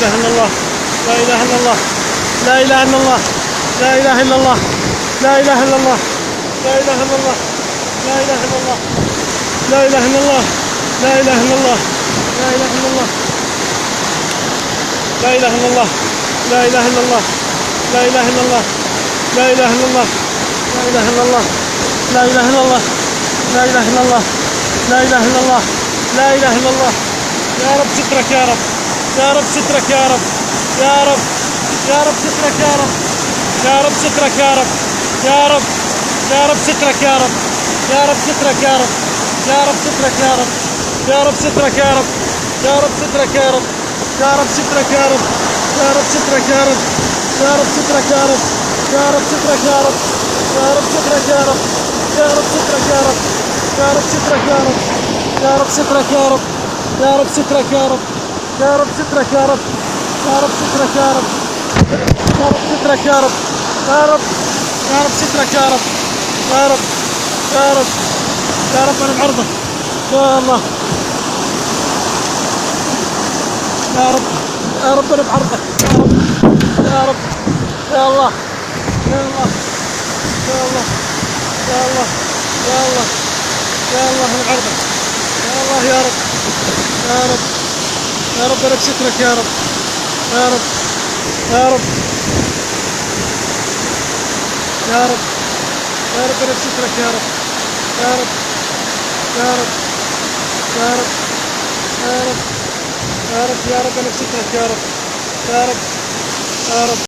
إله إلا الله، لا إله إلا الله، لا إله إلا الله، لا إله إلا الله، لا إله إلا الله، لا إله إلا الله، لا إله إلا الله، لا إله إلا الله، لا إله إلا الله، لا إله إلا الله، لا إله إلا الله، لا إله إلا الله، لا إله إلا الله، لا إله إلا الله، لا إله إلا الله، لا إله إلا الله، لا إله إلا الله، لا إله إلا الله، لا إله إلا الله. يا رب سترك يا رب، يا رب سترك يا رب، يا رب، يا رب سترك يا رب، يا رب سترك يا رب، يا رب، يا رب سترك يا رب، يا رب سترك يا رب، يا رب سترك يا رب، يا رب سترك يا رب، يا رب سترك يا رب، يا رب سترك يا رب، يا رب سترك يا رب، يا رب سترك يا رب، يا رب سترك يا رب، يا رب سترك يا رب، يا رب سترك يا رب، يا رب سترك يا رب، يا رب سترك يا رب، يا رب سترك يا رب، يا رب سترك يا رب، يا رب سترك يا رب، يا رب سترك يا رب، يا رب، يا رب سترك يا رب، يا رب، يا رب، يا رب انا بعرضك يا الله، يا رب، يا رب انا بعرضك يا رب، يا رب، يا الله، يا الله، يا الله، يا الله، يا الله، يا الله انا بعرضك يا الله، يا رب، يا رب، يا رب انا بسترك يا رب، يا رب، يا رب، يا رب، يا رب انا بسترك يا رب، يا رب، يا رب، يا رب، يا رب، يا رب، يا رب انا بسترك يا رب، يا رب، يا رب.